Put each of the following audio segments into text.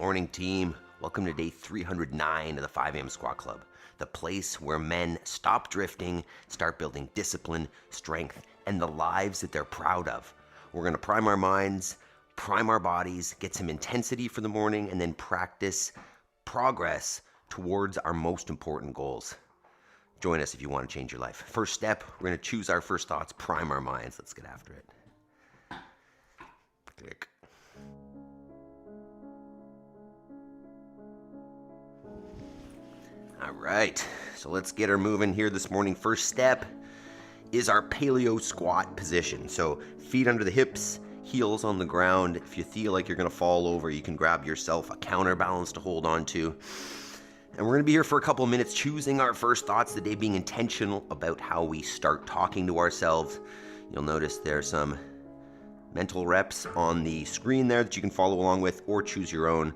Morning team, welcome to day 309 of the 5 a.m. Squat Club, the place where men stop drifting, start building discipline, strength, and the lives that they're proud of. We're going to prime our minds, prime our bodies, get some intensity for the morning, and then practice progress towards our most important goals. Join us if you want to change your life. First step, we're going to choose our first thoughts, prime our minds. Let's get after it. Click. All right, so let's get her moving here this morning. First step is our paleo squat position. So feet under the hips, heels on the ground. If you feel like you're gonna fall over, you can grab yourself a counterbalance to hold on to. And we're gonna be here for a couple of minutes choosing our first thoughts today, being intentional about how we start talking to ourselves. You'll notice there's some mental reps on the screen there that you can follow along with or choose your own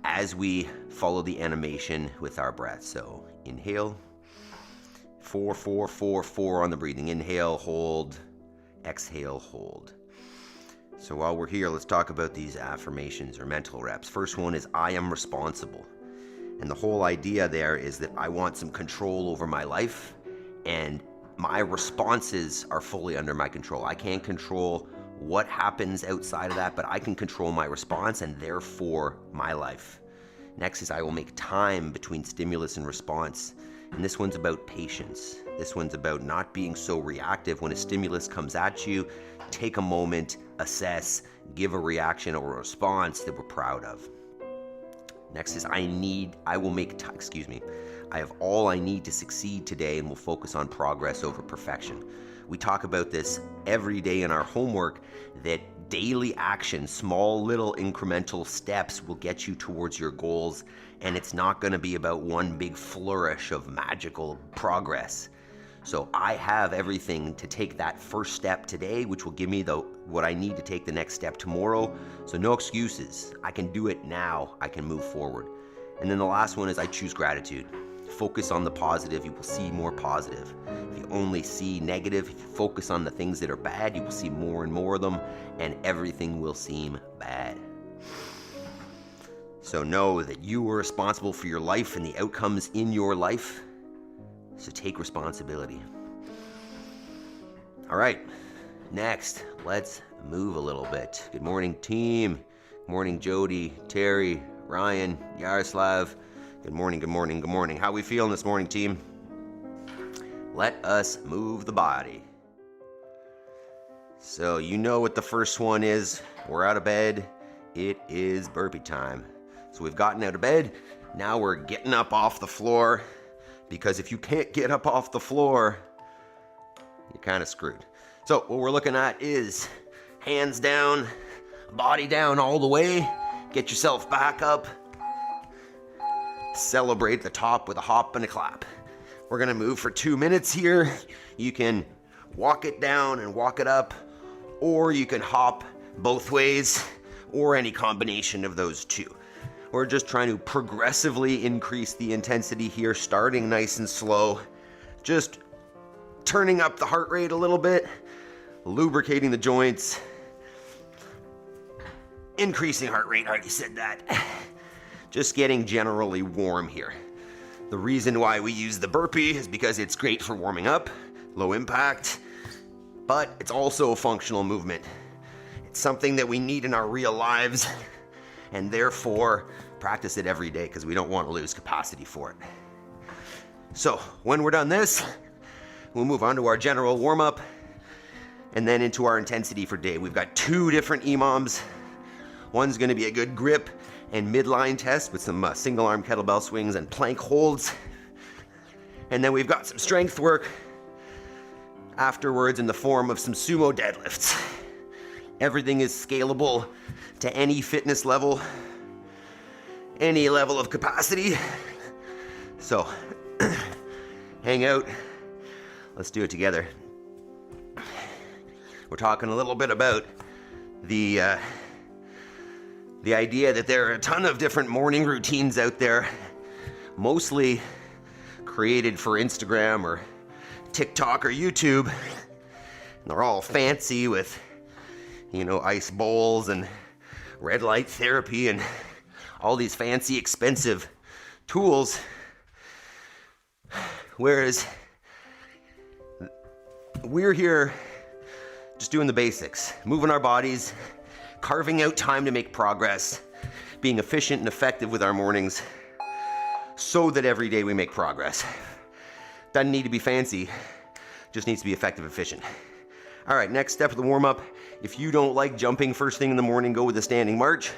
as we follow the animation with our breath. So inhale, 4, 4, 4, 4 on the breathing. Inhale, hold, exhale, hold. So while we're here, let's talk about these affirmations or mental reps. First one is I am responsible. And the whole idea there is that I want some control over my life and my responses are fully under my control. I can't control what happens outside of that, but I can control my response and therefore my life. Next is I will make time between stimulus and response. And this one's about patience. This one's about not being so reactive. When a stimulus comes at you, take a moment, assess, give a reaction or a response that we're proud of. Next is I have all I need to succeed today and will focus on progress over perfection. We talk about this every day in our homework, that daily action, small little incremental steps will get you towards your goals, and it's not going to be about one big flourish of magical progress. So I have everything to take that first step today, which will give me what I need to take the next step tomorrow. So no excuses. I can do it now. I can move forward. And then the last one is I choose gratitude. Focus on the positive, you will see more positive. If you only see negative, if you focus on the things that are bad, you will see more and more of them, and everything will seem bad. So know that you are responsible for your life and the outcomes in your life. So take responsibility. All right, next, let's move a little bit. Good morning, team. Good morning, Jody, Terry, Ryan, Yaroslav. Good morning, good morning, good morning. How we feeling this morning, team? Let us move the body. So you know what the first one is. We're out of bed. It is burpee time. So we've gotten out of bed. Now we're getting up off the floor, because if you can't get up off the floor, you're kind of screwed. So what we're looking at is hands down, body down all the way. Get yourself back up. Celebrate the top with a hop and a clap. We're gonna move for 2 minutes here. You can walk it down and walk it up, or you can hop both ways, or any combination of those two. We're just trying to progressively increase the intensity here, starting nice and slow, just turning up the heart rate a little bit, lubricating the joints, increasing heart rate, I already said that. Just getting generally warm here. The reason why we use the burpee is because it's great for warming up, low impact, but it's also a functional movement. It's something that we need in our real lives, and therefore practice it every day because we don't want to lose capacity for it. So when we're done this, we'll move on to our general warm-up and then into our intensity for day. We've got 2 different EMOMs. One's going to be a good grip and midline test with some single arm kettlebell swings and plank holds. And then we've got some strength work afterwards in the form of some sumo deadlifts. Everything is scalable to any fitness level, any level of capacity. So hang out, let's do it together. We're talking a little bit about the idea that there are a ton of different morning routines out there, mostly created for Instagram or TikTok or YouTube. And they're all fancy with, ice bowls and red light therapy and all these fancy, expensive tools, whereas we're here just doing the basics, moving our bodies, carving out time to make progress, being efficient and effective with our mornings so that every day we make progress. Doesn't need to be fancy, just needs to be effective, efficient. All right, next step of the warm-up. If you don't like jumping first thing in the morning, go with a standing march.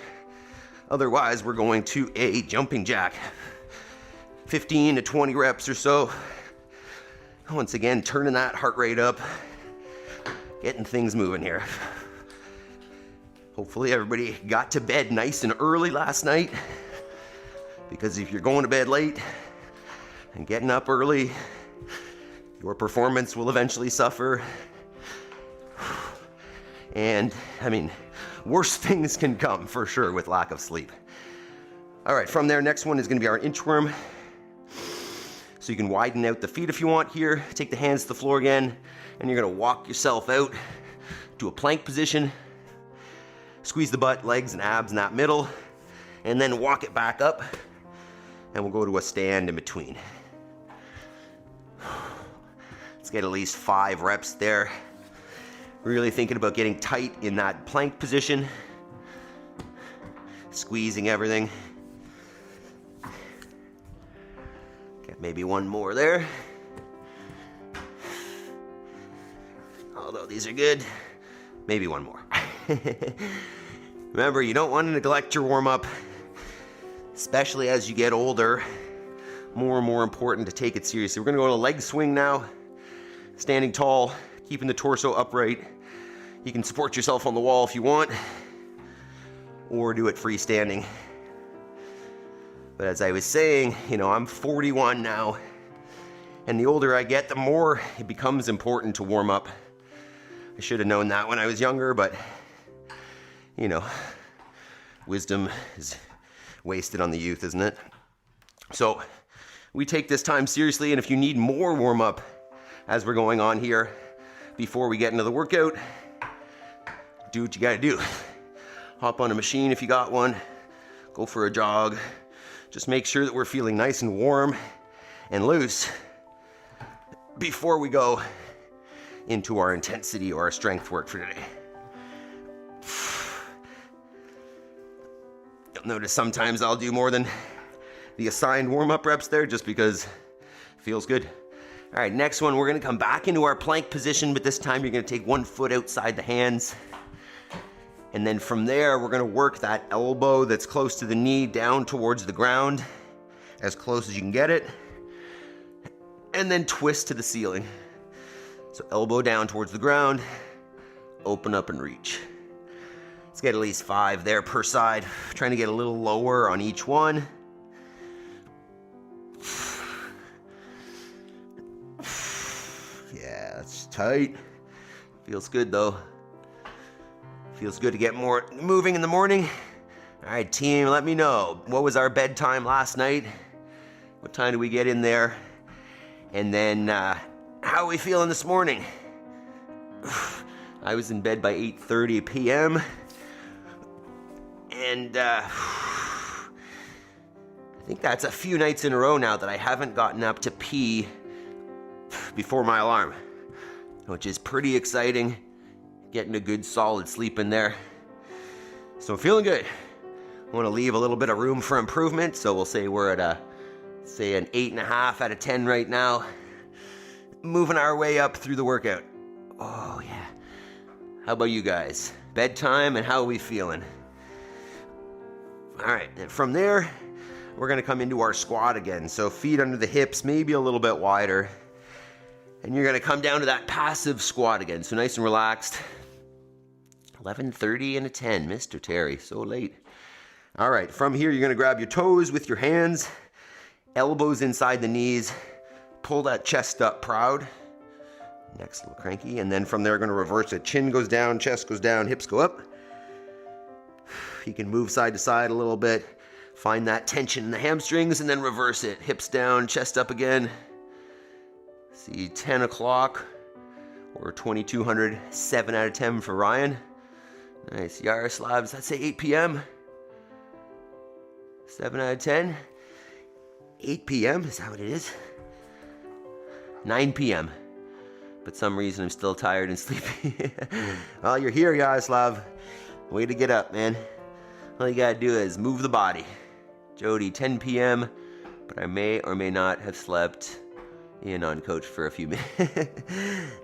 Otherwise, we're going to a jumping jack. 15 to 20 reps or so. Once again, turning that heart rate up, getting things moving here. Hopefully everybody got to bed nice and early last night, because if you're going to bed late and getting up early, your performance will eventually suffer. And I mean, worse things can come for sure with lack of sleep. All right, from there, next one is gonna be our inchworm. So you can widen out the feet if you want here, take the hands to the floor again, and you're gonna walk yourself out to a plank position. Squeeze the butt, legs, and abs in that middle, and then walk it back up, and we'll go to a stand in between. Let's get at least 5 reps there. Really thinking about getting tight in that plank position, squeezing everything. Get maybe one more there. Although these are good, maybe one more. Remember, you don't want to neglect your warm-up, especially as you get older. More and more important to take it seriously. We're gonna go to a leg swing now. Standing tall, keeping the torso upright. You can support yourself on the wall if you want, or do it freestanding. But as I was saying, you know, I'm 41 now, and the older I get, the more it becomes important to warm up. I should have known that when I was younger, but you know, wisdom is wasted on the youth, isn't it? So we take this time seriously, and if you need more warm-up as we're going on here before we get into the workout, do what you gotta do. Hop on a machine if you got one, go for a jog. Just make sure that we're feeling nice and warm and loose before we go into our intensity or our strength work for today. You'll notice sometimes I'll do more than the assigned warm-up reps there just because it feels good. All right, next one, we're gonna come back into our plank position, but this time you're gonna take one foot outside the hands. And then from there, we're gonna work that elbow that's close to the knee down towards the ground, as close as you can get it, and then twist to the ceiling. So elbow down towards the ground, open up and reach. Let's get at least 5 there per side. Trying to get a little lower on each one. Yeah, that's tight. Feels good though. Feels good to get more moving in the morning. All right, team, let me know. What was our bedtime last night? What time did we get in there? And then, how are we feeling this morning? I was in bed by 8:30 p.m. And I think that's a few nights in a row now that I haven't gotten up to pee before my alarm, which is pretty exciting. Getting a good solid sleep in there. So I'm feeling good. I want to leave a little bit of room for improvement, so we'll say we're at say an 8.5 out of 10 right now. Moving our way up through the workout. Oh yeah. How about you guys? Bedtime, and how are we feeling? All right, and from there, we're gonna come into our squat again. So feet under the hips, maybe a little bit wider. And you're gonna come down to that passive squat again. So nice and relaxed. 11:30 and a 10, Mr. Terry, so late. All right, from here, you're gonna grab your toes with your hands, elbows inside the knees, pull that chest up proud. Next, a little cranky, and then from there, gonna reverse it. Chin goes down, chest goes down, hips go up. You can move side to side a little bit, find that tension in the hamstrings, and then reverse it. Hips down, chest up again. See, 10 o'clock, or 2200, 7 out of 10 for Ryan. Nice, Yaroslavs, let's say 8 p.m. 7 out of 10. 8 p.m. is that what it is? 9 p.m. But some reason I'm still tired and sleepy. Well, you're here, Yaroslav. Way to get up, man. All you gotta do is move the body. Jody, 10 p.m. But I may or may not have slept in on coach for a few minutes.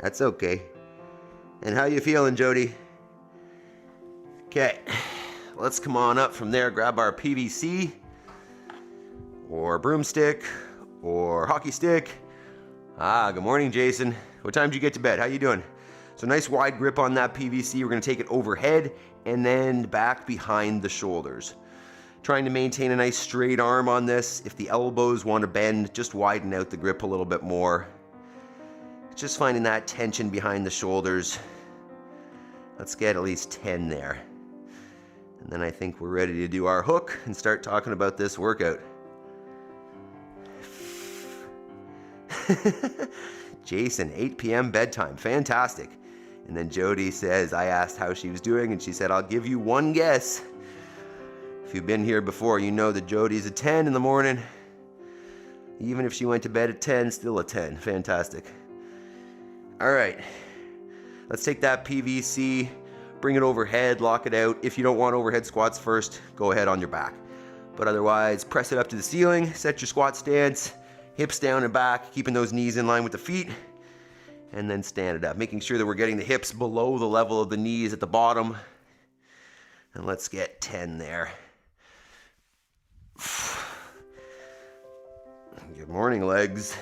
That's okay. And how you feeling, Jody? Okay, let's come on up from there, grab our PVC or broomstick or hockey stick. Good morning, Jason. What time did you get to bed? How you doing? So nice wide grip on that PVC. We're gonna take it overhead and then back behind the shoulders. Trying to maintain a nice straight arm on this. If the elbows want to bend, just widen out the grip a little bit more. Just finding that tension behind the shoulders. Let's get at least 10 there. And then I think we're ready to do our hook and start talking about this workout. Jason, 8 p.m. bedtime, fantastic. And then Jody says, I asked how she was doing and she said, I'll give you one guess. If you've been here before, you know that Jody's a 10 in the morning. Even if she went to bed at 10, still a 10, fantastic. All right, let's take that PVC, bring it overhead, lock it out. If you don't want overhead squats first, go ahead on your back. But otherwise, press it up to the ceiling, set your squat stance, hips down and back, keeping those knees in line with the feet, and then stand it up, making sure that we're getting the hips below the level of the knees at the bottom. And let's get 10 there. Good morning, legs.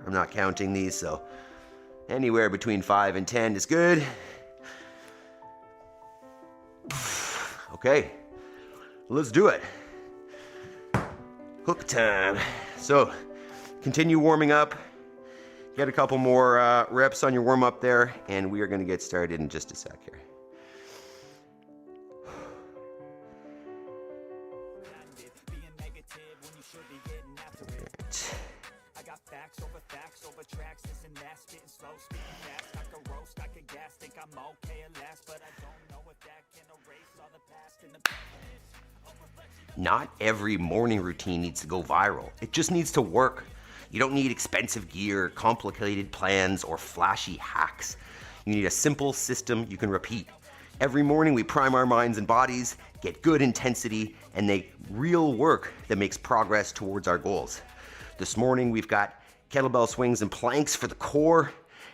I'm not counting these, so anywhere between 5 and 10 is good. Okay, let's do it. Hook time. So continue warming up. Get a couple more reps on your warm up there, and we are going to get started in just a sec here. Not every morning routine needs to go viral. It just needs to work. You don't need expensive gear, complicated plans, or flashy hacks. You need a simple system you can repeat. Every morning we prime our minds and bodies, get good intensity, and make real work that makes progress towards our goals. This morning we've got kettlebell swings and planks for the core,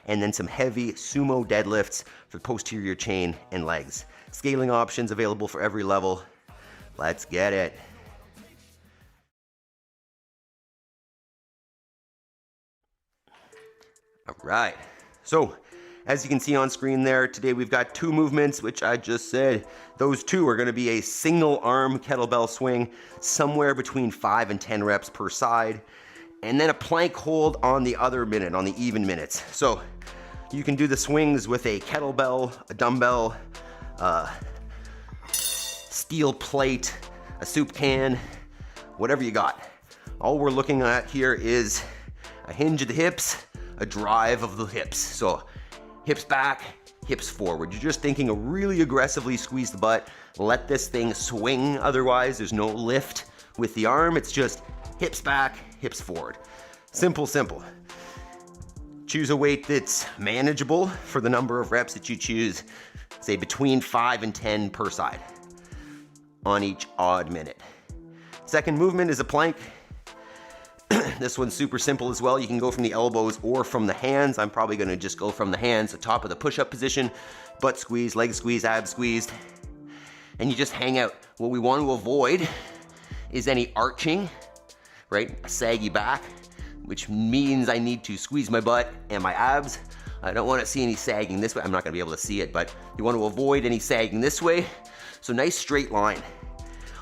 and then some heavy sumo deadlifts for the posterior chain and legs. Scaling options available for every level. Let's get it. All right, so as you can see on screen there, today we've got 2 movements, which I just said. Those 2 are gonna be a single arm kettlebell swing, somewhere between 5 and 10 reps per side, and then a plank hold on the other minute, on the even minutes. So you can do the swings with a kettlebell, a dumbbell, steel plate, a soup can, whatever you got. All we're looking at here is a hinge of the hips, a drive of the hips. So hips back, hips forward. You're just thinking of really aggressively squeeze the butt, let this thing swing. Otherwise, there's no lift with the arm. It's just hips back, hips forward. Simple, simple. Choose a weight that's manageable for the number of reps that you choose. Say between 5 and 10 per side on each odd minute. Second movement is a plank. This one's super simple as well. You can go from the elbows or from the hands. I'm probably gonna just go from the hands, the top of the push-up position, butt squeeze, leg squeeze, ab squeezed, and you just hang out. What we want to avoid is any arching, right? A saggy back, which means I need to squeeze my butt and my abs. I don't want to see any sagging this way. I'm not gonna be able to see it, but you want to avoid any sagging this way. So nice straight line.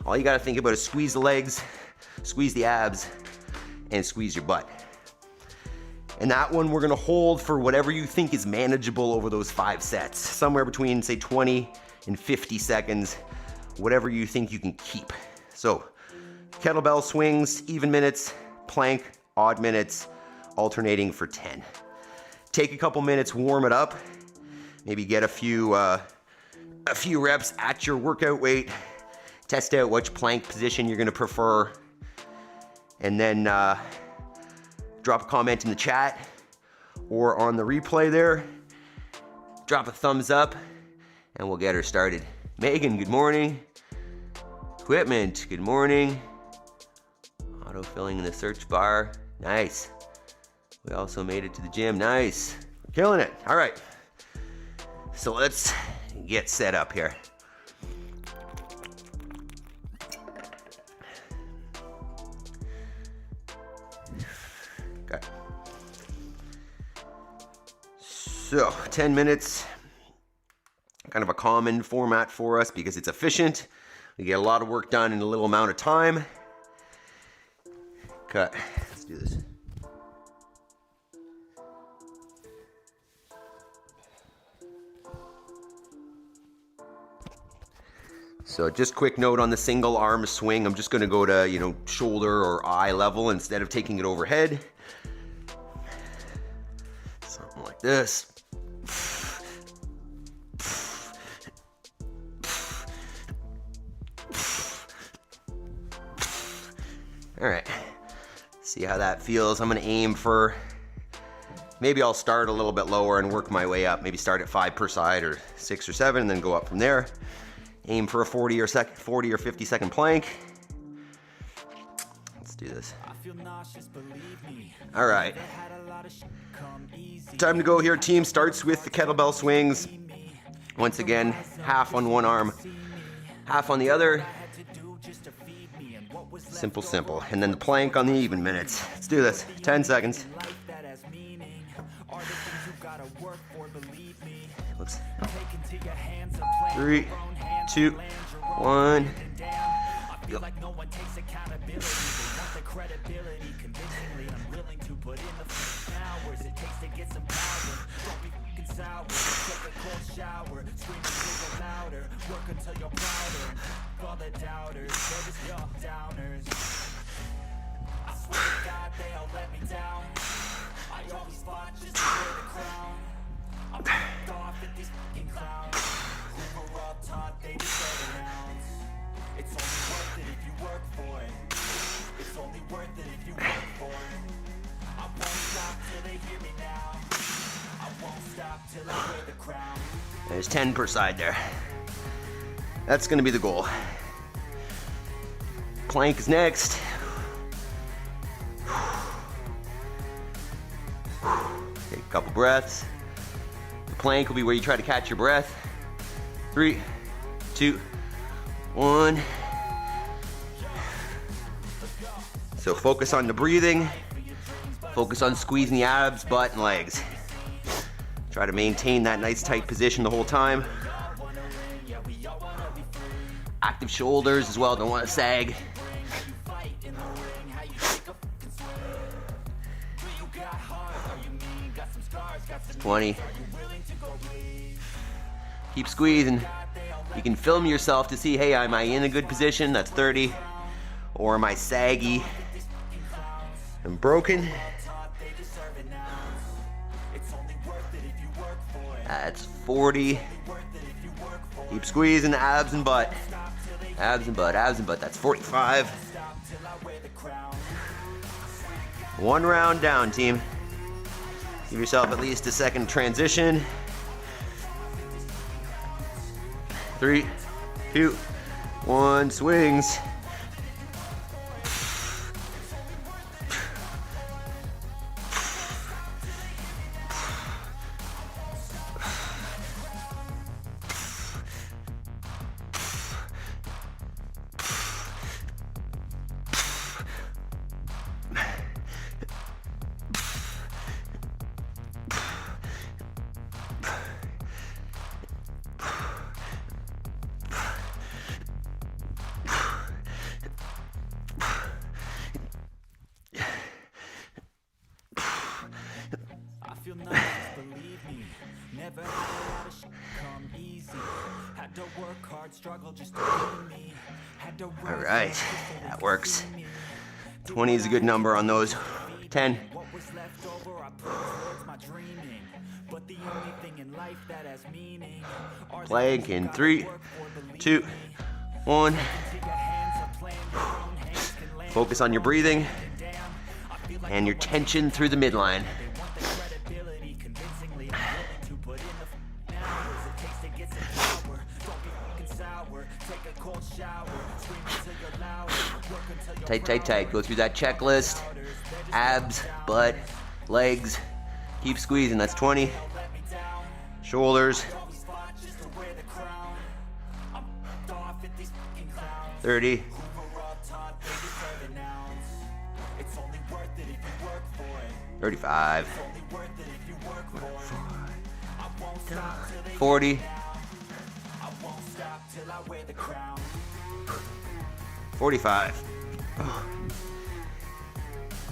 All you gotta think about is squeeze the legs, squeeze the abs, and squeeze your butt. And that one we're gonna hold for whatever you think is manageable over those 5 sets. Somewhere between, say, 20 and 50 seconds, whatever you think you can keep. So, kettlebell swings, even minutes, plank, odd minutes, alternating for 10. Take a couple minutes, warm it up. Maybe get a few a few reps at your workout weight. Test out which plank position you're gonna prefer. And then drop a comment in the chat or on the replay there. Drop a thumbs up and we'll get her started. Megan, good morning. Equipment, good morning. Auto-filling in the search bar, nice. We also made it to the gym, nice. We're killing it, all right. So let's get set up here. Okay. So 10 minutes, kind of a common format for us because it's efficient. We get a lot of work done in a little amount of time. Okay, let's do this. So just quick note on the single arm swing, I'm just gonna go to, shoulder or eye level instead of taking it overhead. Something like this. All right, see how that feels. I'm gonna aim for, maybe I'll start a little bit lower and work my way up. Maybe start at 5 per side or 6 or 7 and then go up from there. Aim for a 40 or 50 second plank. Let's do this. All right. Time to go here. Team starts with the kettlebell swings. Once again, half on one arm, half on the other. Simple, simple. And then the plank on the even minutes. Let's do this. 10 seconds. Whoops. 3, 2, 1. Go. There's 10 per side there. That's gonna be the goal. Plank is next. Take a couple breaths. The plank will be where you try to catch your breath. 3, 2, 1. So focus on the breathing. Focus on squeezing the abs, butt, and legs. Try to maintain that nice tight position the whole time. Active shoulders as well, don't want to sag. 20. Keep squeezing. You can film yourself to see, hey, am I in a good position? That's 30. Or am I saggy and broken? That's 40. Keep squeezing abs and butt. Abs and butt, abs and butt. That's 45. One round down, team. Give yourself at least a second transition. 3, 2, 1, swings. All right, that works. 20 is a good number on those. 10. Plank in 3, 2, 1. Focus on your breathing and your tension through the midline. Tight, tight, tight. Go through that checklist. Abs, butt, legs. Keep squeezing. That's 20. Shoulders. 30. 35. 40. 45.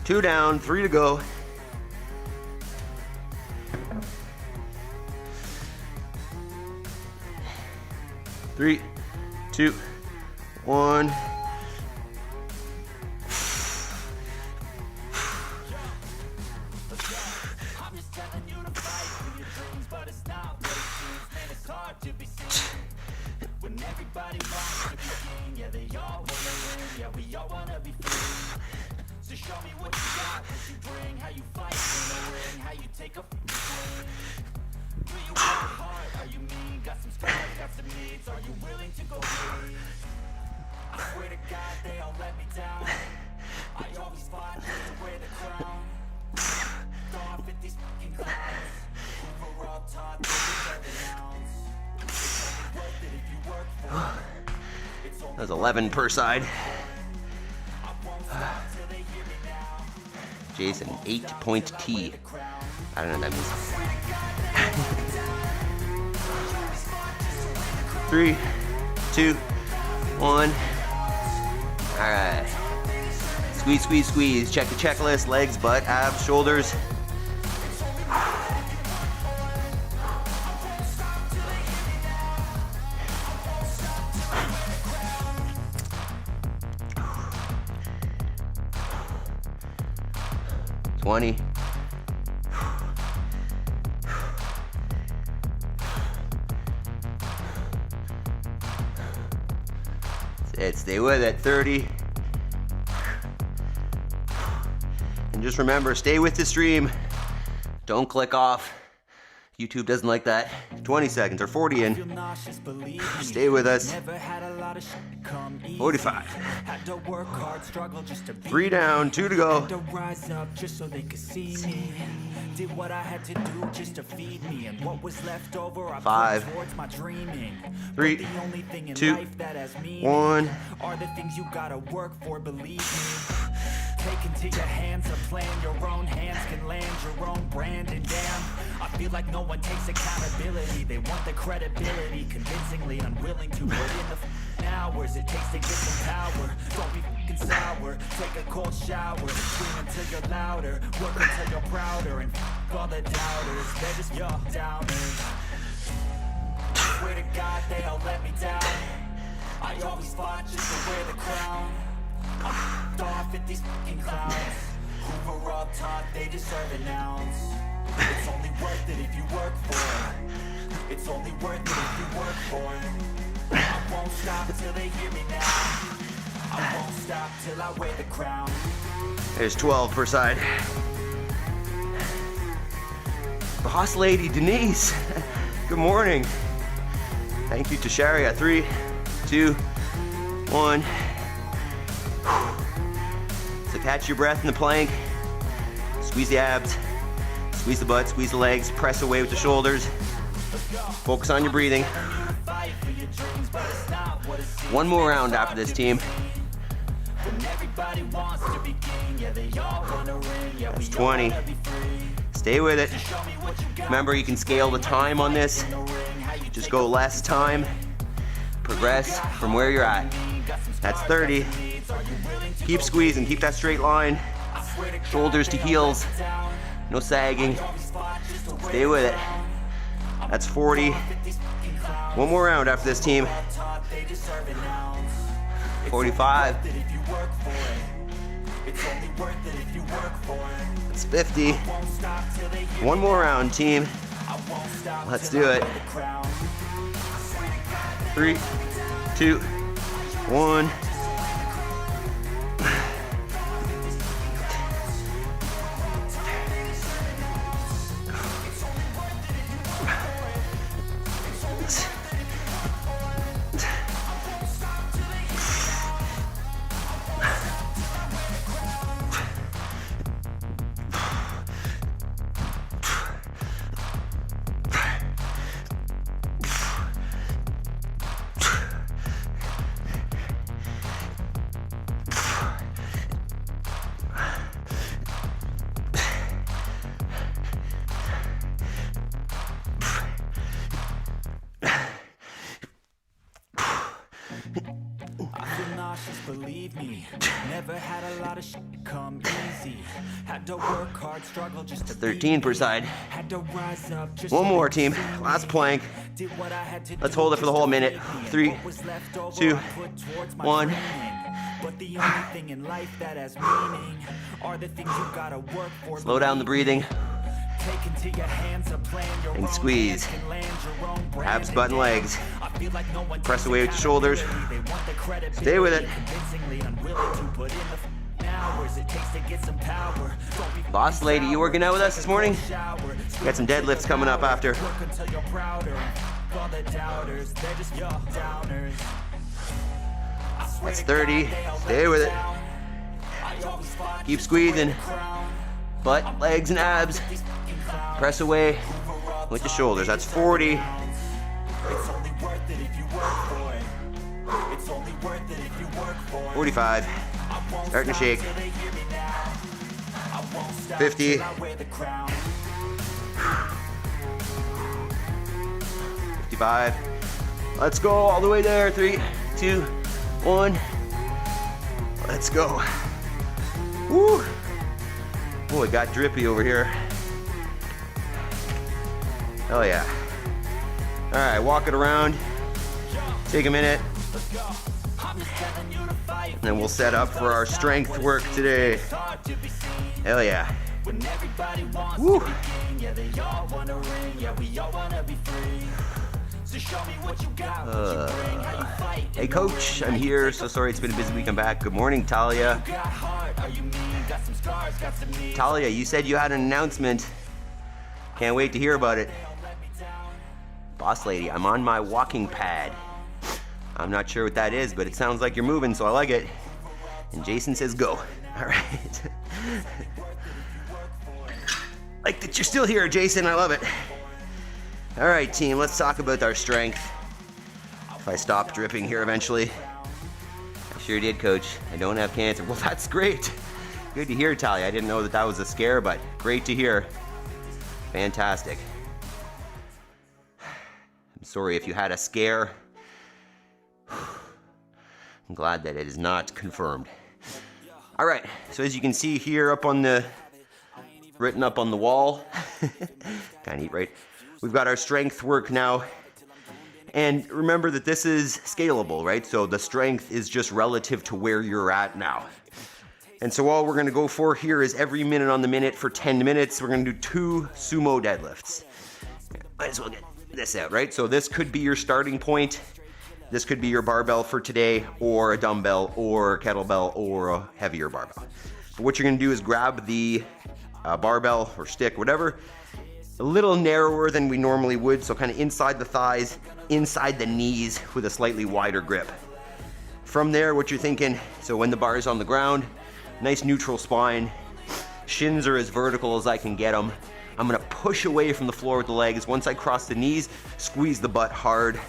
2 down, 3 to go. Three, 2, 1. That's 11 per side. Jason, 8-point T. I don't know what that means. 3, 2, 1. All right. Squeeze, squeeze, squeeze. Check the checklist. Legs, butt, abs, shoulders. Twenty. That's it. Stay with it. 30. And just remember, stay with the stream. Don't click off. YouTube doesn't like that. 20 seconds or 40 in. Stay with us. 45. 3 down, 2 to go. Did what I had to do just to feed me, and what was left over I 5, towards my dreaming. 3, the only thing in 2, life that has meaning 1. Are the things you gotta work for, believe me. Take into your hands a plan, your own hands can land your own brand, and damn, I feel like no one takes accountability. They want the credibility, convincingly unwilling to put in the hours it takes to get some power. Don't be fucking sour, take a cold shower, scream until you're louder, work until you're prouder, and all the doubters, they're just your downers. Swear to God they all let me down. I always fought just to wear the crown. I'm off at these fucking clowns who were all taught they deserve an ounce. It's only worth it if you work for it. It's only worth it if you work for it. I won't stop till they hear me now. I won't stop till I wear the crown. There's 12 per side. Boss lady Denise, good morning. Thank you to Sharia. 3, 2, 1. So catch your breath in the plank. Squeeze the abs. Squeeze the butt, squeeze the legs. Press away with the shoulders. Focus on your breathing. 1 more round after this, team. That's 20. Stay with it. Remember, you can scale the time on this. Just go less time. Progress from where you're at. That's 30. Keep squeezing, keep that straight line. Shoulders to heels. No sagging. Stay with it. That's 40. 1 more round after this, team. 45. It's 50. One more round, team. Let's do it. 3, 2, 1. Believe me, never had a lot of shit come easy. Had to work hard, struggle just to 13 per side. Had to rise up just One more, team. Last plank. Let's hold it for the whole minute. 3, 2, 1. But the only thing in life that has meaning are the things you gotta work for. Slow down the breathing. And squeeze. Abs, butt, and legs. Press away with the shoulders. Stay with it. Boss lady, you working out with us this morning? We got some deadlifts coming up after. That's 30. Stay with it. Keep squeezing. Butt, legs, and abs. Press away with the shoulders. That's 40. 45. Starting to shake. 50. 55. Let's go all the way there. 3, 2, 1. Let's go. Woo! Oh, it got drippy over here. Oh yeah. All right, walk it around. Take a minute. And then we'll set up for our strength work today. Hell yeah. Woo. Hey coach, I'm here. So sorry it's been a busy week. I'm back. Good morning, Talia. Talia, you said you had an announcement. Can't wait to hear about it. Boss lady, I'm on my walking pad. I'm not sure what that is, but it sounds like you're moving, so I like it. And Jason says go. All right. Like that you're still here, Jason. I love it. All right, team, let's talk about our strength. If I stop dripping here eventually. I sure did, coach. I don't have cancer. Well, that's great. Good to hear, Talia. I didn't know that that was a scare, but great to hear. Fantastic. I'm sorry if you had a scare. I'm glad that it is not confirmed. All right, so as you can see here up on the, written up on the wall, kind of neat, right? We've got our strength work now. And remember that this is scalable, right? So the strength is just relative to where you're at now. And so all we're gonna go for here is every minute on the minute for 10 minutes, we're gonna do 2 sumo deadlifts. Might as well get this out, right? So this could be your starting point. This could be your barbell for today, or a dumbbell, or a kettlebell, or a heavier barbell. But what you're gonna do is grab the barbell or stick, whatever, a little narrower than we normally would, so kind of inside the thighs, inside the knees with a slightly wider grip. From there, what you're thinking, so when the bar is on the ground, nice neutral spine, shins are as vertical as I can get them. I'm gonna push away from the floor with the legs. Once I cross the knees, squeeze the butt hard,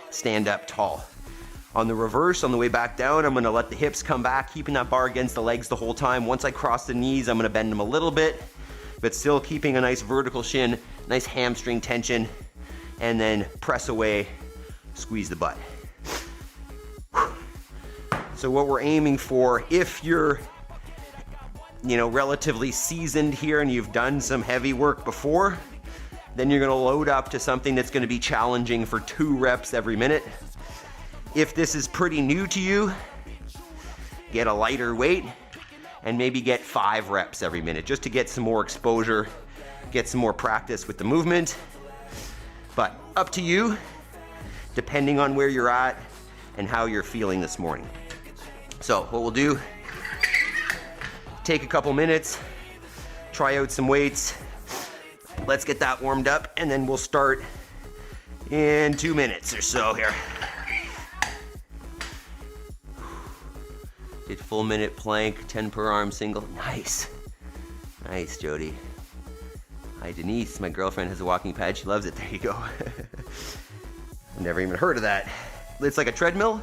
stand up tall. On the reverse, on the way back down, I'm gonna let the hips come back, keeping that bar against the legs the whole time. Once I cross the knees, I'm gonna bend them a little bit, but still keeping a nice vertical shin, nice hamstring tension, and then press away, squeeze the butt. So what we're aiming for, if you're, relatively seasoned here and you've done some heavy work before, then you're gonna load up to something that's gonna be challenging for 2 reps every minute. If this is pretty new to you, get a lighter weight, and maybe get 5 reps every minute just to get some more exposure, get some more practice with the movement. But up to you, depending on where you're at and how you're feeling this morning. So what we'll do, take a couple minutes, try out some weights. Let's get that warmed up, and then we'll start in 2 minutes or so here. Did full minute plank, 10 per arm single. Nice. Nice, Jody. Hi, Denise. My girlfriend has a walking pad. She loves it. There you go. I've never even heard of that. It's like a treadmill.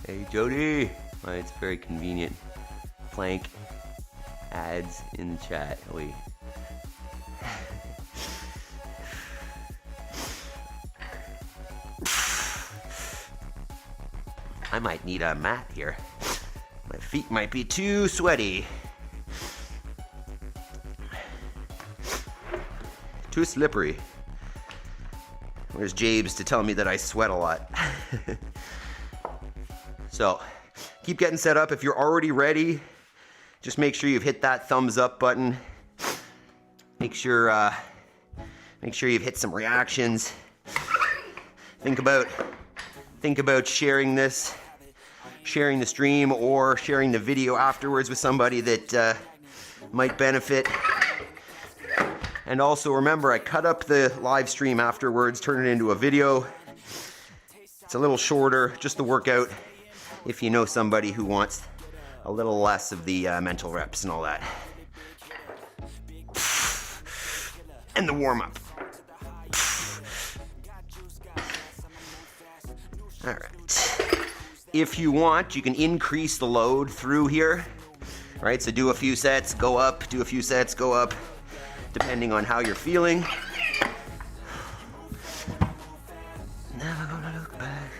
Hey, Jody. Oh, it's very convenient. Plank ads in the chat. Wait. I might need a mat here. My feet might be too sweaty. Too slippery. Where's Jabes to tell me that I sweat a lot? So, keep getting set up. If you're already ready, just make sure you've hit that thumbs up button. Make sure you've hit some reactions. Think about sharing this, sharing the stream, or sharing the video afterwards with somebody that might benefit. And also remember, I cut up the live stream afterwards, turn it into a video. It's a little shorter, just the workout, if you know somebody who wants a little less of the mental reps and all that. And the warm-up. All right. If you want, you can increase the load through here. All right, so do a few sets, go up, do a few sets, go up, depending on how you're feeling. Never gonna look back.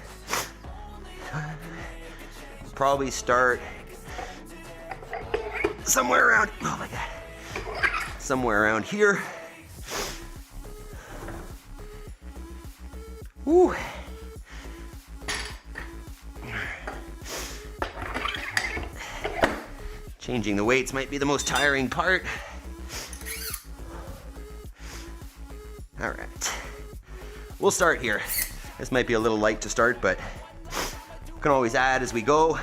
Probably start somewhere around, oh my God, somewhere around here. Woo. Changing the weights might be the most tiring part. All right, we'll start here. This might be a little light to start, but we can always add as we go.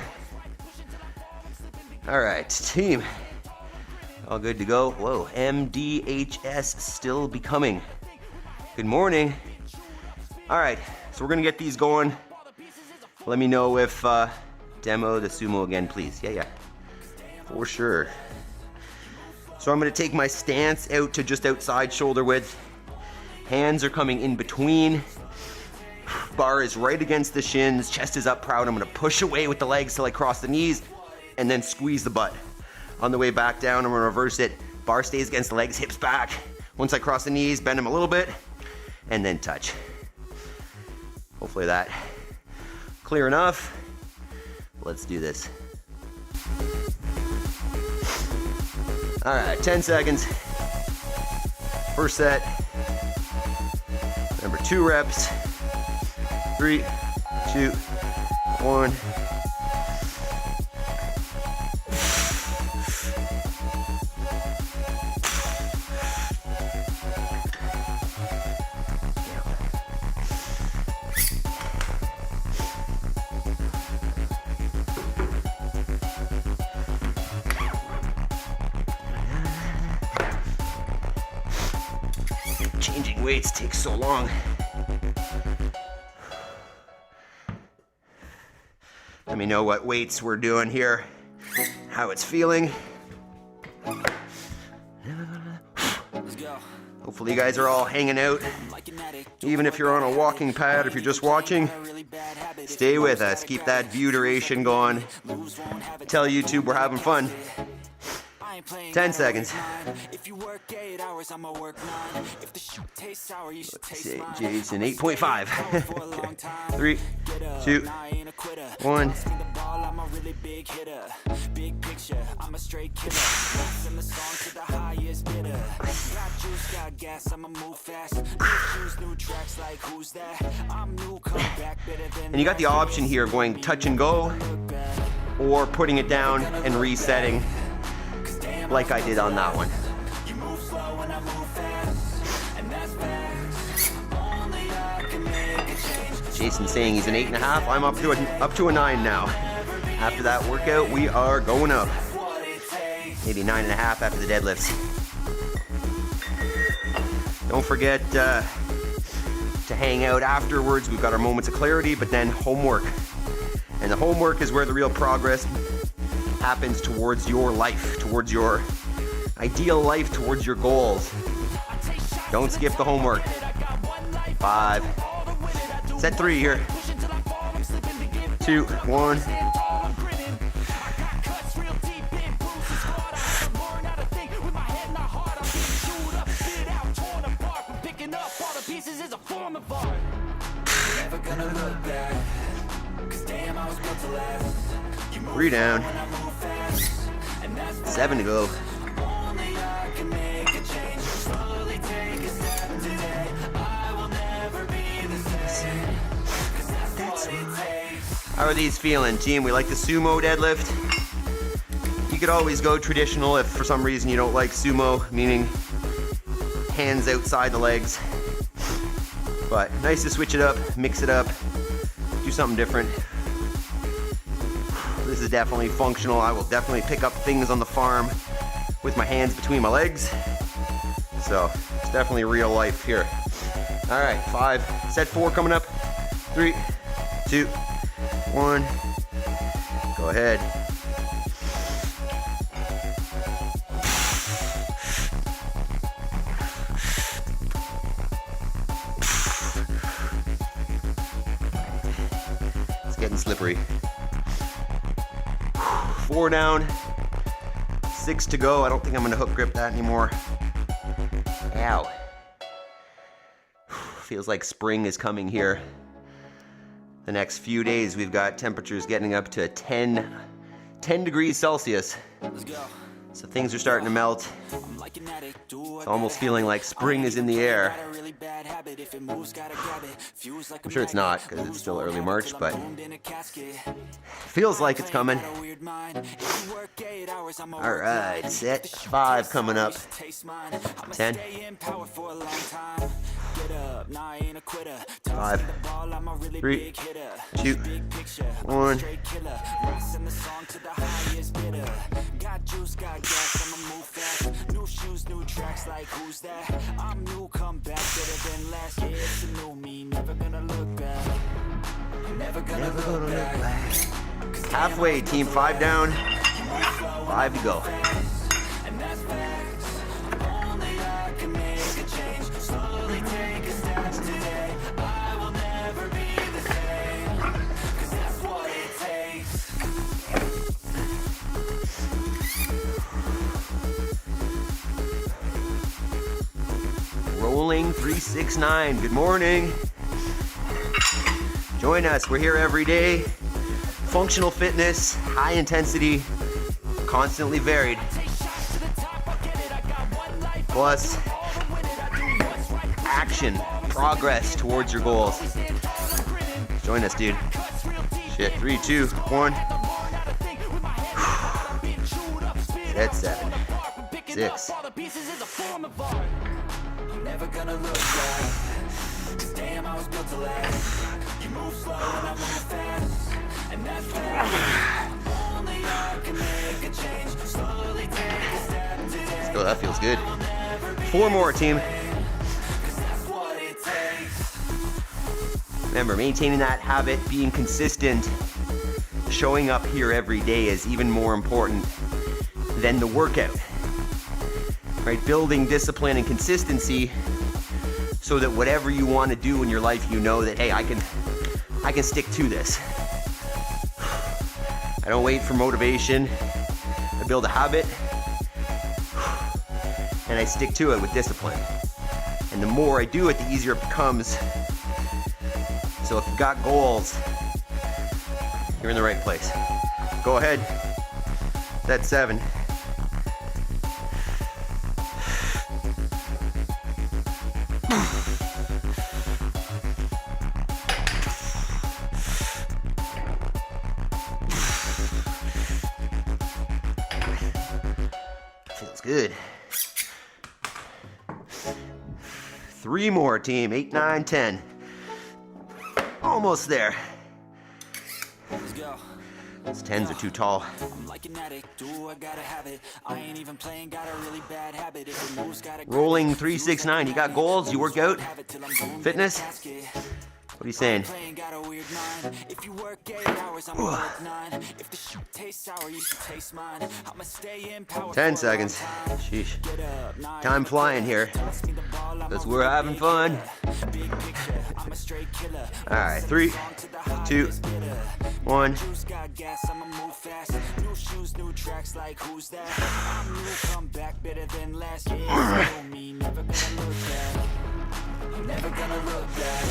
All right, team, all good to go. Whoa, MDHS still becoming. Good morning. All right, so we're gonna get these going. Let me know if demo the sumo again, please. Yeah, for sure. So I'm gonna take my stance out to just outside shoulder width. Hands are coming in between. Bar is right against the shins, chest is up proud. I'm gonna push away with the legs till I cross the knees and then squeeze the butt. On the way back down, I'm gonna reverse it. Bar stays against the legs, hips back. Once I cross the knees, bend them a little bit and then touch. Hopefully that clear enough. Let's do this. All right, 10 seconds. First set. Remember, 2 reps. 3, 2, 1. Changing weights takes so long. Let me know what weights we're doing here, how it's feeling. Hopefully you guys are all hanging out. Even if you're on a walking pad, if you're just watching, stay with us. Keep that view duration going. Tell YouTube we're having fun. 10 seconds. Jason, 8.5. 3, 2, 1. And you got the option here of going touch and go, or putting it down and resetting like I did on that one. Jason's saying he's an 8.5. I'm up to a 9 now. After that workout, we are going up. Maybe 9.5 after the deadlifts. Don't forget to hang out afterwards. We've got our moments of clarity, but then homework. And the homework is where the real progress happens towards your life, towards your ideal life, towards your goals. Don't skip the homework. 5. Set 3 here. 2, 1. Three down. 7 to go. How are these feeling, team? We like the Sumo Deadlift. You could always go traditional if for some reason you don't like Sumo, meaning hands outside the legs. But nice to switch it up, mix it up, do something different. This is definitely functional. I will definitely pick up things on the farm with my hands between my legs. So it's definitely real life here. All right, 5, set 4 coming up. 3, 2, 1. Go ahead. It's getting slippery. 4 down, 6 to go. I don't think I'm gonna hook grip that anymore. Ow. Feels like spring is coming here. The next few days we've got temperatures getting up to 10 degrees Celsius. Let's go. So things are starting to melt. It's almost feeling like spring is in the air. I'm sure it's not because it's still early March, but feels like it's coming. All right, set 5 coming up. 10. 5, 3, 2, 1. Got juice, got gas, I'ma move fast. New shoes, new tracks, like who's that? I'm new, come back, better than last. Yeah, it's a new me, never gonna look back. Never gonna look back. Halfway, team. 5 down, 5 to go. And that's facts. Only I can make a change. Slowly take a step today. I will never be the same. 'Cause that's what it takes. Rolling 369. Good morning. Join us. We're here every day. Functional fitness, high intensity, constantly varied. Plus action, progress towards your goals. Join us, dude. Shit. 3, 2, 1. Set 7, 6. Never gonna look back. 'Cause damn, I was built to last. You move slow and I move fast. And that's fast. Only I can make a change. Slowly take a step today. Let's go, that feels good. 4 more, team. 'Cause that's what it takes. Remember, maintaining that habit, being consistent, showing up here every day is even more important than the workout. Right, building discipline and consistency so that whatever you want to do in your life, you know that, hey, I can stick to this. I don't wait for motivation. I build a habit and I stick to it with discipline. And the more I do it, the easier it becomes. So if you've got goals, you're in the right place. Go ahead. That's 7. That's good. 3 more, team. 8, 9, 10. Almost there. Let's go. Those 10s are too tall. I'm like an addict, do I gotta have it. I ain't even playing, got a really bad habit. If it moves, gotta Rolling 3, 6, 9. You got goals? You work out? Fitness? What are you saying? If you work 8 hours, I'm gonna work 9. If the shoot tastes sour, you should taste mine. I'ma stay in power 10 seconds. Sheesh. Time flying here. Because we're having fun. Alright, 3, 2, 1. Never gonna look back.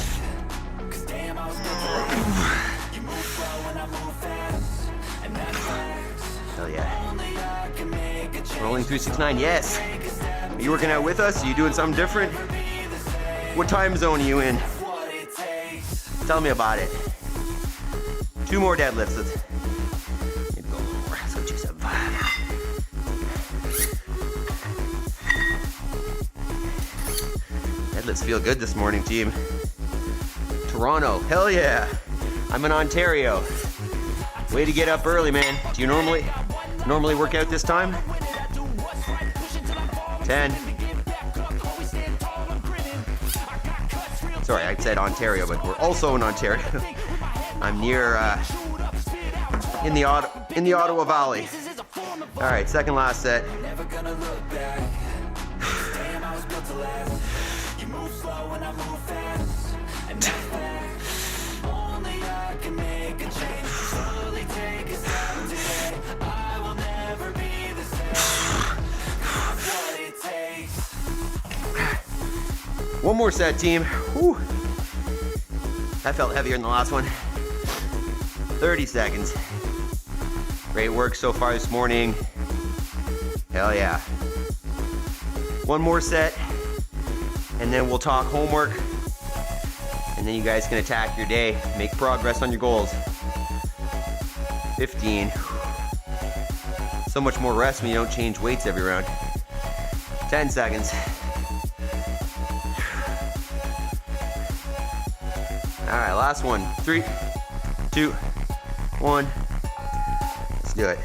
Cause damn, I was built to last. You move slow and I move fast. And that's facts. Hell yeah. Only I can make a change. Rolling 3, 6, 9. Yes. Are you working out with us? Are you doing something different? What time zone are you in? Tell me about it. 2 more deadlifts. Let's maybe go a little more. Let's go 275. Deadlifts feel good this morning, team. Toronto, hell yeah. I'm in Ontario. Way to get up early, man. Do you normally work out this time? 10. Sorry, I said Ontario, but we're also in Ontario. I'm near in the Ottawa Valley. All right, second last set. Never gonna look back. Damn, I was built to last. You move slow and I move fast. And that's facts. Only I can make a change. Slowly take a step today. I will never be the same. What it takes. One more set, team. Whew. That felt heavier than the last one. 30 seconds. Great work so far this morning. Hell yeah. One more set, and then we'll talk homework, and then you guys can attack your day, make progress on your goals. 15. So much more rest when you don't change weights every round. 10 seconds. All right, last one. 3, 2, 1. Let's do it.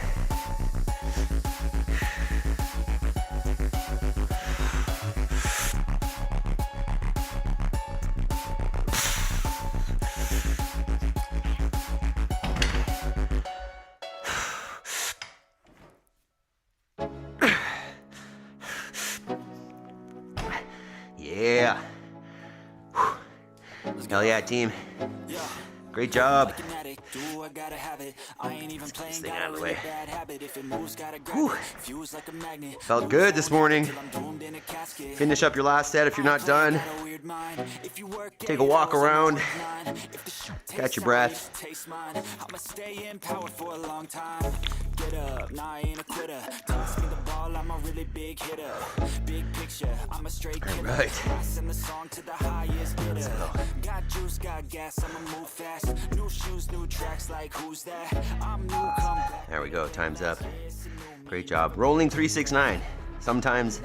Yeah. Hell yeah, team. Great job. Get this thing out of the way. Whew. Felt good this morning. Finish up your last set if you're not done. Take a walk around. Catch your breath. I'ma stay in power for a long time. Get up, nah, I ain't a quitter. Toss me the ball, I'm a really big hitter. Big picture, I'm a straight killer. All right. Send the song to the highest bidder. Got juice, got gas, I'ma move fast. New shoes, new tracks, like who's that? I'm new, come back. There we go, time's up. Great job. Rolling 3, 6, 9. Sometimes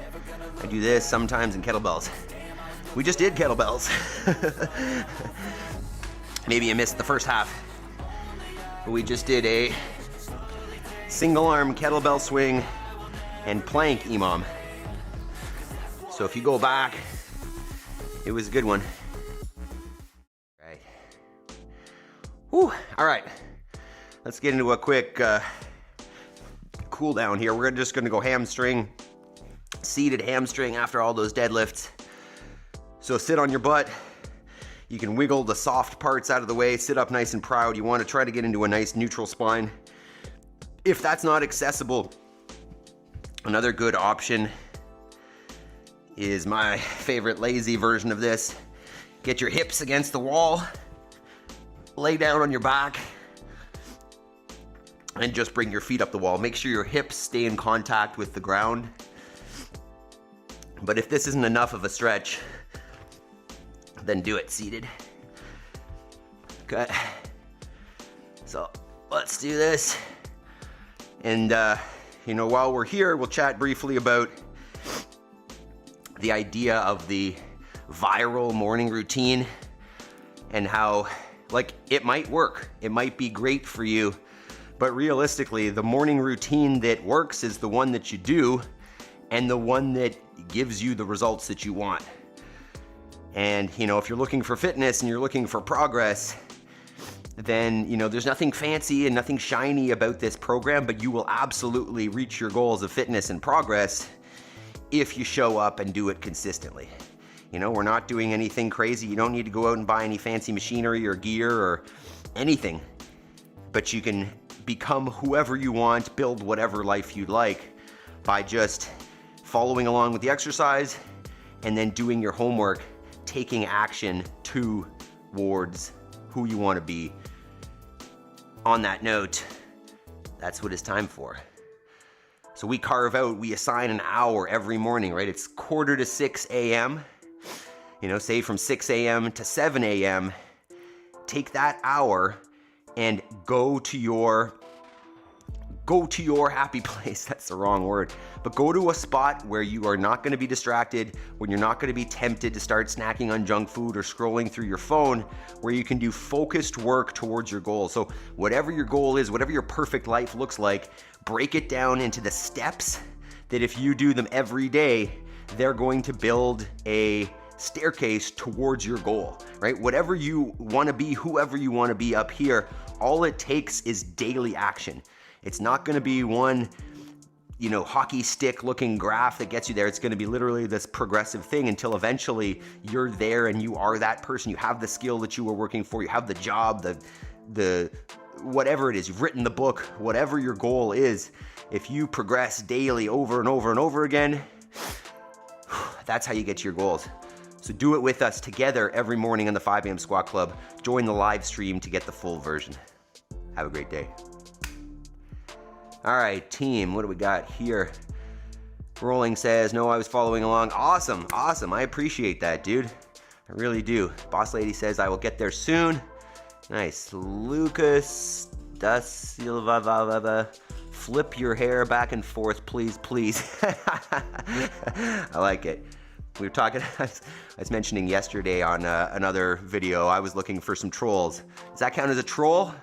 I do this, sometimes in kettlebells. We just did kettlebells. Maybe you missed the first half. We just did a single arm kettlebell swing and plank EMOM. So if you go back, it was a good one. Right. Whew. All right. Let's get into a quick cool down here. We're just gonna go hamstring, seated hamstring after all those deadlifts. So sit on your butt. You can wiggle the soft parts out of the way, sit up nice and proud. You want to try to get into a nice neutral spine. If that's not accessible, another good option is my favorite lazy version of this. Get your hips against the wall, lay down on your back, and just bring your feet up the wall. Make sure your hips stay in contact with the ground. But if this isn't enough of a stretch, then do it seated. Okay. So let's do this. And you know, while we're here, we'll chat briefly about the idea of the viral morning routine and how, like, it might work. It might be great for you, but realistically, the morning routine that works is the one that you do and the one that gives you the results that you want. And, you know, if you're looking for fitness and you're looking for progress, then, you know, there's nothing fancy and nothing shiny about this program, but you will absolutely reach your goals of fitness and progress if you show up and do it consistently. You know, we're not doing anything crazy. You don't need to go out and buy any fancy machinery or gear or anything, but you can become whoever you want, build whatever life you'd like by just following along with the exercise and then doing your homework, taking action towards who you want to be. On that note, that's what it's time for. So we assign an hour every morning, right? It's 5:45 a.m. You know, say from 6 a.m. to 7 a.m. Take that hour and go to your happy place. That's the wrong word. But go to a spot where you are not going to be distracted, when you're not going to be tempted to start snacking on junk food or scrolling through your phone, where you can do focused work towards your goal. So whatever your goal is, whatever your perfect life looks like, break it down into the steps that if you do them every day, they're going to build a staircase towards your goal, right? Whatever you want to be, whoever you want to be up here, all it takes is daily action. It's not going to be one, you know, hockey stick looking graph that gets you there. It's going to be literally this progressive thing until eventually you're there and you are that person. You have the skill that you were working for. You have the job, the whatever it is. You've written the book, whatever your goal is. If you progress daily over and over and over again, that's how you get to your goals. So do it with us together every morning on the 5 a.m. Squat Club. Join the live stream to get the full version. Have a great day. All right, team, what do we got here? Rolling says, no, I was following along. Awesome. I appreciate that, dude. I really do. Boss Lady says, I will get there soon. Nice. Lucas da Silva, flip your hair back and forth, please. I like it. We were talking, I was mentioning yesterday on another video, I was looking for some trolls. Does that count as a troll?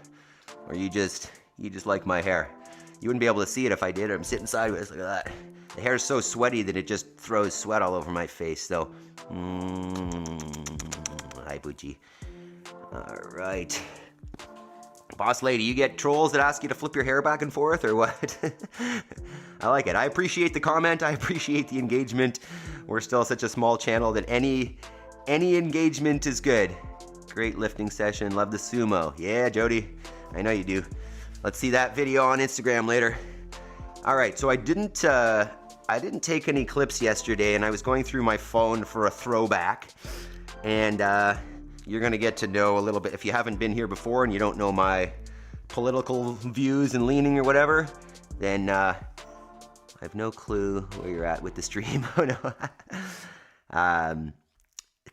Or you just like my hair? You wouldn't be able to see it if I did. I'm sitting sideways. Look at that. The hair's so sweaty that it just throws sweat all over my face. So, hi, Bucci. All right. Boss Lady, you get trolls that ask you to flip your hair back and forth or what? I like it. I appreciate the comment. I appreciate the engagement. We're still such a small channel that any engagement is good. Great lifting session. Love the sumo. Yeah, Jody. I know you do. Let's see that video on Instagram later. All right, so I didn't take any clips yesterday, and I was going through my phone for a throwback, and you're gonna get to know a little bit. If you haven't been here before and you don't know my political views and leaning or whatever, then I have no clue where you're at with the stream. Oh no.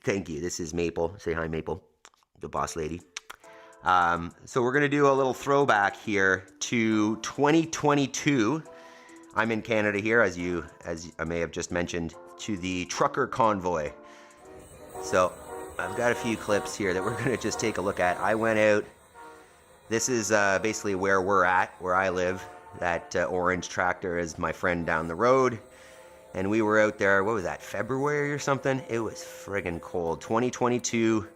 Thank you. This is Maple. Say hi, Maple, the boss lady. So we're going to do a little throwback here to 2022. I'm in Canada here, as I may have just mentioned, to the trucker convoy. So I've got a few clips here that we're going to just take a look at. I went out. This is basically where we're at, where I live. That orange tractor is my friend down the road. And we were out there, what was that, February or something? It was friggin' cold. 2022.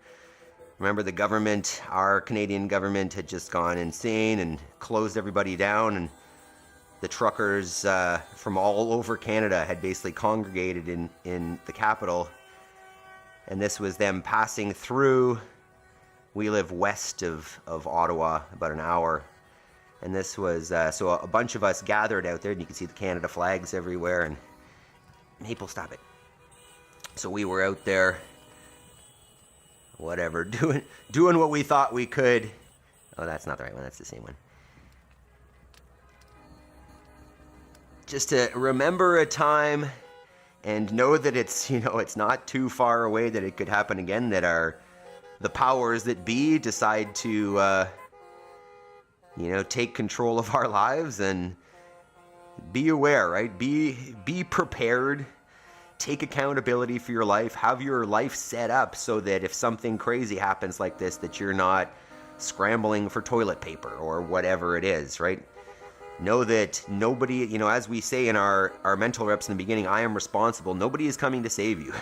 Remember the government, our Canadian government had just gone insane and closed everybody down, and the truckers from all over Canada had basically congregated in the capital, and this was them passing through. We live west of Ottawa, about an hour, and this was, so a bunch of us gathered out there, and you can see the Canada flags everywhere, and Maple, stop it. So we were out there, whatever, doing what we thought we could. Oh, that's not the right one. That's the same one. Just to remember a time and know that it's, it's not too far away that it could happen again, that the powers that be decide to, take control of our lives and, be aware, right? Be prepared. Take accountability for your life. Have your life set up so that if something crazy happens like this, that you're not scrambling for toilet paper or whatever it is, right? Know that nobody, as we say in our mental reps in the beginning, I am responsible. Nobody is coming to save you.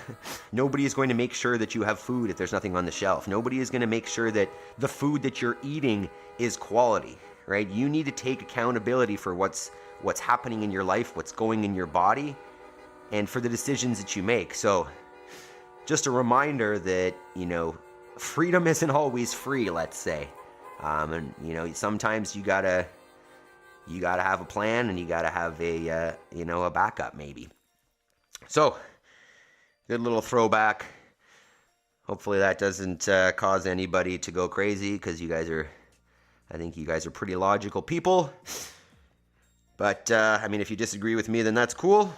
Nobody is going to make sure that you have food if there's nothing on the shelf. Nobody is going to make sure that the food that you're eating is quality, right? You need to take accountability for what's happening in your life, what's going in your body, and for the decisions that you make. So just a reminder that, freedom isn't always free, let's say. And, sometimes you gotta have a plan, and you gotta have a backup maybe. So, good little throwback. Hopefully that doesn't cause anybody to go crazy, because I think you guys are pretty logical people. But, if you disagree with me, then that's cool.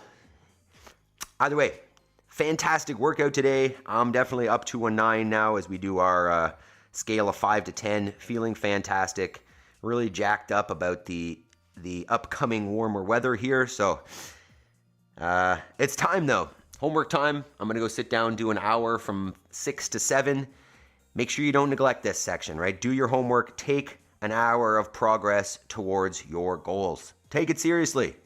Either way, fantastic workout today. I'm definitely up to a 9 now as we do our scale of 5 to 10. Feeling fantastic. Really jacked up about the upcoming warmer weather here. So it's time though. Homework time. I'm going to go sit down, do an hour from 6 to 7. Make sure you don't neglect this section, right? Do your homework. Take an hour of progress towards your goals. Take it seriously.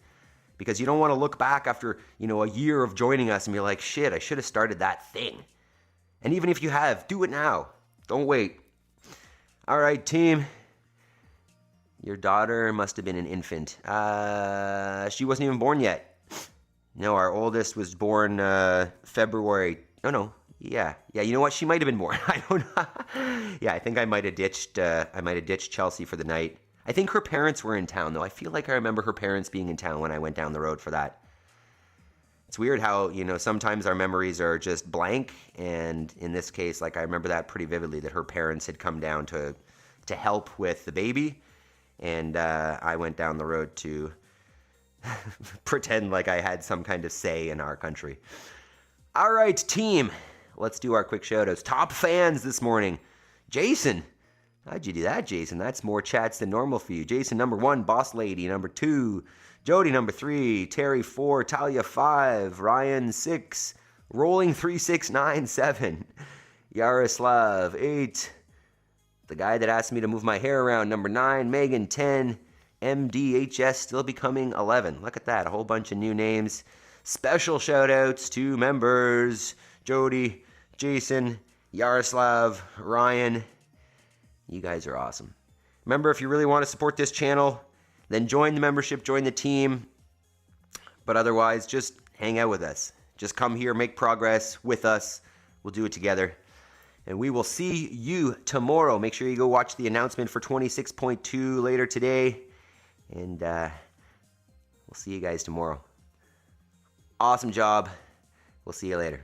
Because you don't want to look back after, a year of joining us and be like, shit, I should have started that thing. And even if you have, do it now. Don't wait. All right, team. Your daughter must have been an infant. She wasn't even born yet. No, our oldest was born February. No. Yeah. You know what? She might have been born. I don't know. Yeah, I think I might have ditched Chelsea for the night. I think her parents were in town, though. I feel like I remember her parents being in town when I went down the road for that. It's weird how, sometimes our memories are just blank. And in this case, I remember that pretty vividly, that her parents had come down to help with the baby. And I went down the road to pretend like I had some kind of say in our country. All right, team. Let's do our quick shout-outs. Top fans this morning. Jason. How'd you do that, Jason? That's more chats than normal for you. Jason, number 1, Boss Lady, number 2, Jody, number 3, Terry, 4, Talia, 5, Ryan, 6, Rolling 3697, Yaroslav, 8, the guy that asked me to move my hair around, number 9, Megan, 10, MDHS, still becoming 11. Look at that, a whole bunch of new names. Special shout-outs to members, Jody, Jason, Yaroslav, Ryan. You guys are awesome. Remember, if you really want to support this channel, then join the membership, join the team. But otherwise, just hang out with us. Just come here, make progress with us. We'll do it together. And we will see you tomorrow. Make sure you go watch the announcement for 26.2 later today. And we'll see you guys tomorrow. Awesome job. We'll see you later.